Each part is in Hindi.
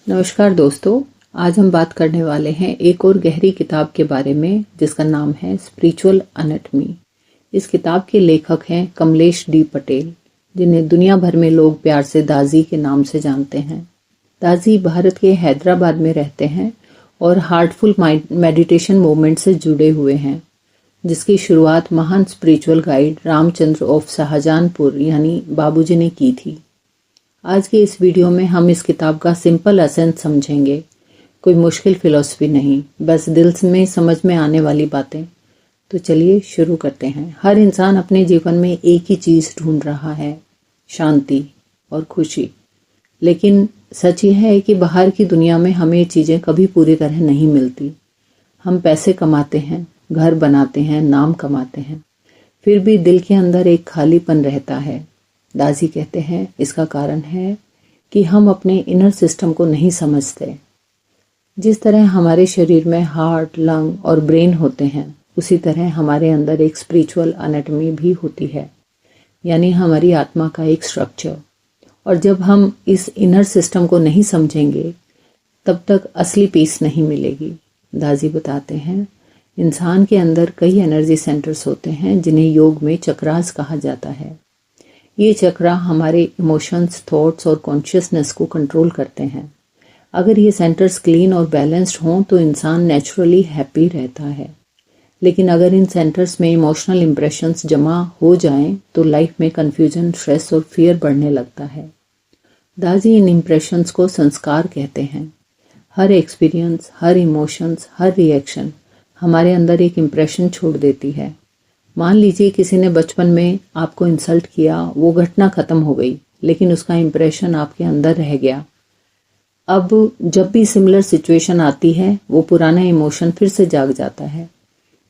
नमस्कार दोस्तों, आज हम बात करने वाले हैं एक और गहरी किताब के बारे में जिसका नाम है स्पिरिचुअल एनाटॉमी। इस किताब के लेखक हैं कमलेश डी पटेल, जिन्हें दुनिया भर में लोग प्यार से दाजी के नाम से जानते हैं। दाजी भारत के हैदराबाद में रहते हैं और हार्टफुल मेडिटेशन मूवमेंट से जुड़े हुए हैं, जिसकी शुरुआत महान spiritual guide Ramchandra of Shahjahanpur यानी बाबूजी ने की थी। आज के इस वीडियो में हम इस किताब का सिंपल एसेंस समझेंगे। कोई मुश्किल फिलॉसफी नहीं, बस दिल में समझ में आने वाली बातें। तो चलिए शुरू करते हैं। हर इंसान अपने जीवन में एक ही चीज़ ढूंढ रहा है, शांति और खुशी। लेकिन सच यह है कि बाहर की दुनिया में हमें ये चीज़ें कभी पूरी तरह नहीं मिलती। हम पैसे कमाते हैं, घर बनाते हैं, नाम कमाते हैं, फिर भी दिल के अंदर एक खालीपन रहता है। दाजी कहते हैं इसका कारण है कि हम अपने इनर सिस्टम को नहीं समझते। जिस तरह हमारे शरीर में हार्ट, लंग और ब्रेन होते हैं, उसी तरह हमारे अंदर एक स्पिरिचुअल एनाटॉमी भी होती है, यानी हमारी आत्मा का एक स्ट्रक्चर। और जब हम इस इनर सिस्टम को नहीं समझेंगे, तब तक असली पीस नहीं मिलेगी। दाजी बताते हैं इंसान के अंदर कई एनर्जी सेंटर्स होते हैं जिन्हें योग में चक्रास कहा जाता है। ये चक्रा हमारे इमोशंस, थॉट्स और कॉन्शियसनेस को कंट्रोल करते हैं। अगर ये सेंटर्स क्लीन और बैलेंस्ड हों तो इंसान नेचुरली हैप्पी रहता है। लेकिन अगर इन सेंटर्स में इमोशनल इंप्रेशंस जमा हो जाएं तो लाइफ में कन्फ्यूजन, स्ट्रेस और फियर बढ़ने लगता है। दाजी इन इंप्रेशंस को संस्कार कहते हैं। हर एक्सपीरियंस, हर इमोशंस, हर रिएक्शन हमारे अंदर एक इम्प्रेशन छोड़ देती है। मान लीजिए किसी ने बचपन में आपको इंसल्ट किया, वो घटना खत्म हो गई, लेकिन उसका इम्प्रेशन आपके अंदर रह गया। अब जब भी सिमिलर सिचुएशन आती है, वो पुराना इमोशन फिर से जाग जाता है।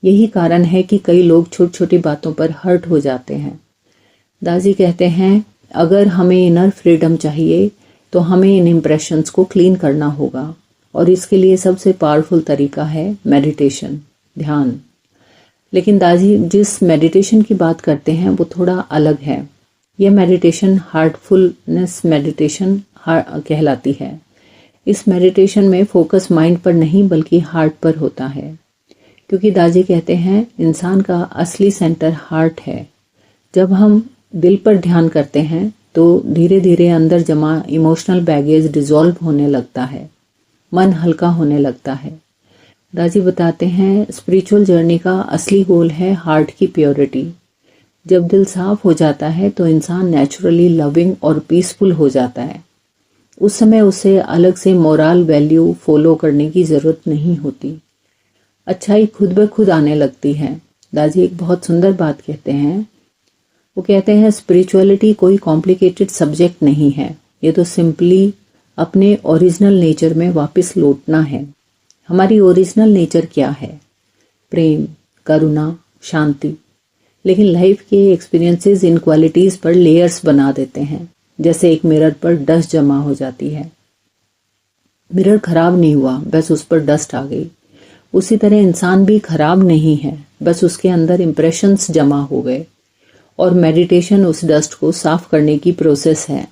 यही कारण है कि कई लोग छोटी छोटी बातों पर हर्ट हो जाते हैं। दाजी कहते हैं अगर हमें इनर फ्रीडम चाहिए तो हमें इन इम्प्रेशंस को क्लीन करना होगा, और इसके लिए सबसे पावरफुल तरीका है मेडिटेशन, ध्यान। लेकिन दाजी जिस मेडिटेशन की बात करते हैं वो थोड़ा अलग है। यह मेडिटेशन हार्टफुलनेस मेडिटेशन कहलाती है। इस मेडिटेशन में फोकस माइंड पर नहीं बल्कि हार्ट पर होता है, क्योंकि दाजी कहते हैं इंसान का असली सेंटर हार्ट है। जब हम दिल पर ध्यान करते हैं तो धीरे धीरे अंदर जमा इमोशनल बैगेज डिसॉल्व होने लगता है, मन हल्का होने लगता है। दाजी बताते हैं स्पिरिचुअल जर्नी का असली गोल है हार्ट की प्योरिटी। जब दिल साफ हो जाता है तो इंसान नेचुरली लविंग और पीसफुल हो जाता है। उस समय उसे अलग से मोरल वैल्यू फॉलो करने की ज़रूरत नहीं होती। अच्छाई खुद ब खुद आने लगती है। दाजी एक बहुत सुंदर बात कहते हैं। वो कहते हैं स्पिरिचुअलिटी कोई कॉम्प्लिकेटेड सब्जेक्ट नहीं है, ये तो सिंपली अपने ओरिजिनल नेचर में वापस लौटना है। हमारी ओरिजिनल नेचर क्या है? प्रेम, करुणा, शांति। लेकिन लाइफ के एक्सपीरियंसेस इन क्वालिटीज़ पर लेयर्स बना देते हैं, जैसे एक मिरर पर डस्ट जमा हो जाती है। मिरर खराब नहीं हुआ, बस उस पर डस्ट आ गई। उसी तरह इंसान भी खराब नहीं है, बस उसके अंदर इंप्रेशंस जमा हो गए, और मेडिटेशन उस डस्ट को साफ करने की प्रोसेस है।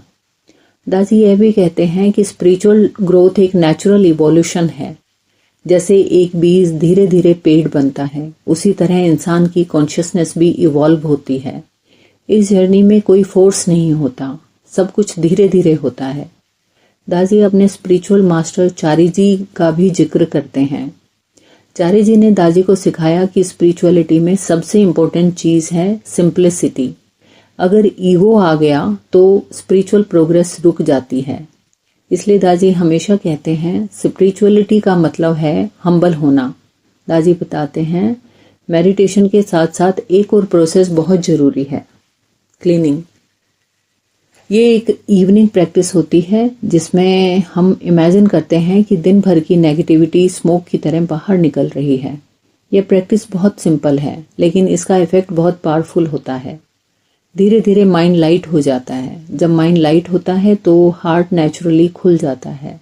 दाजी यह भी कहते हैं कि स्पिरिचुअल ग्रोथ एक नेचुरल इवोल्यूशन है। जैसे एक बीज धीरे धीरे पेड़ बनता है, उसी तरह इंसान की कॉन्शियसनेस भी इवॉल्व होती है। इस जर्नी में कोई फोर्स नहीं होता, सब कुछ धीरे धीरे होता है। दाजी अपने स्पिरिचुअल मास्टर चारी जी का भी जिक्र करते हैं। चारी जी ने दाजी को सिखाया कि स्पिरिचुअलिटी में सबसे इम्पोर्टेंट चीज़ है सिंप्लिसिटी। अगर ईगो आ गया तो स्पिरिचुअल प्रोग्रेस रुक जाती है। इसलिए दाजी हमेशा कहते हैं स्पिरिचुअलिटी का मतलब है हम्बल होना। दाजी बताते हैं मेडिटेशन के साथ साथ एक और प्रोसेस बहुत ज़रूरी है, क्लीनिंग। ये एक इवनिंग प्रैक्टिस होती है जिसमें हम इमेजिन करते हैं कि दिन भर की नेगेटिविटी स्मोक की तरह बाहर निकल रही है। यह प्रैक्टिस बहुत सिंपल है, लेकिन इसका इफेक्ट बहुत पावरफुल होता है। धीरे धीरे माइंड लाइट हो जाता है। जब माइंड लाइट होता है तो हार्ट नेचुरली खुल जाता है।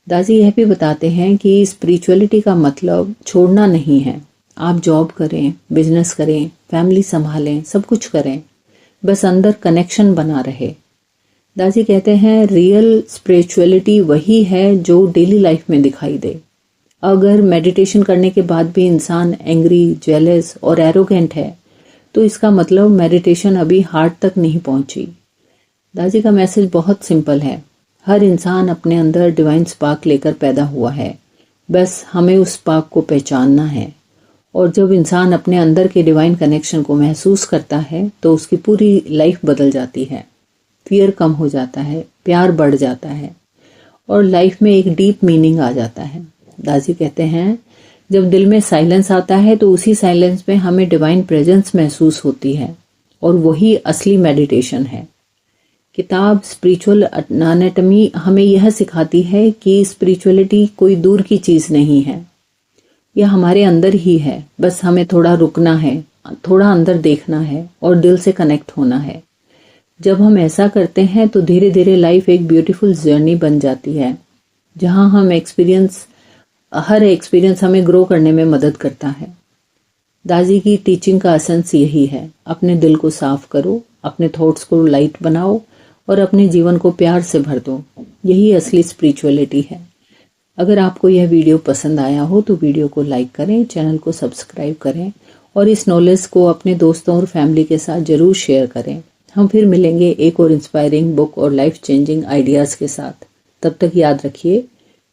दाजी यह भी बताते हैं कि स्पिरिचुअलिटी का मतलब छोड़ना नहीं है। आप जॉब करें, बिजनेस करें, फैमिली संभालें, सब कुछ करें, बस अंदर कनेक्शन बना रहे। दासी कहते हैं रियल स्पिरिचुअलिटी वही है जो डेली लाइफ में दिखाई दे। अगर मेडिटेशन करने के बाद भी इंसान एंग्री, जेलस और एरोगेंट है तो इसका मतलब मेडिटेशन अभी हार्ट तक नहीं पहुंची। दासी का मैसेज बहुत सिंपल है। हर इंसान अपने अंदर डिवाइन स्पार्क लेकर पैदा हुआ है, बस हमें उस स्पार्क को पहचानना है। और जब इंसान अपने अंदर के डिवाइन कनेक्शन को महसूस करता है तो उसकी पूरी लाइफ बदल जाती है। फियर कम हो जाता है, प्यार बढ़ जाता है और लाइफ में एक डीप मीनिंग आ जाता है। दासी कहते हैं जब दिल में साइलेंस आता है तो उसी साइलेंस में हमें डिवाइन प्रेजेंस महसूस होती है और वही असली मेडिटेशन है। किताब स्पिरिचुअल एनाटॉमी हमें यह सिखाती है कि स्पिरिचुअलिटी कोई दूर की चीज नहीं है, यह हमारे अंदर ही है। बस हमें थोड़ा रुकना है, थोड़ा अंदर देखना है और दिल से कनेक्ट होना है। जब हम ऐसा करते हैं तो धीरे धीरे लाइफ एक ब्यूटीफुल जर्नी बन जाती है, जहां हर एक्सपीरियंस हमें ग्रो करने में मदद करता है। दासी की टीचिंग का एसेंस यही है, अपने दिल को साफ करो, अपने थॉट्स को लाइट बनाओ और अपने जीवन को प्यार से भर दो। यही असली स्पिरिचुअलिटी है। अगर आपको यह वीडियो पसंद आया हो तो वीडियो को लाइक करें, चैनल को सब्सक्राइब करें और इस नॉलेज को अपने दोस्तों और फैमिली के साथ जरूर शेयर करें। हम फिर मिलेंगे एक और इंस्पायरिंग बुक और लाइफ चेंजिंग आइडियाज के साथ। तब तक याद रखिए,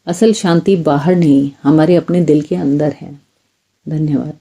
असल शांति बाहर नहीं, हमारे अपने दिल के अंदर है। धन्यवाद।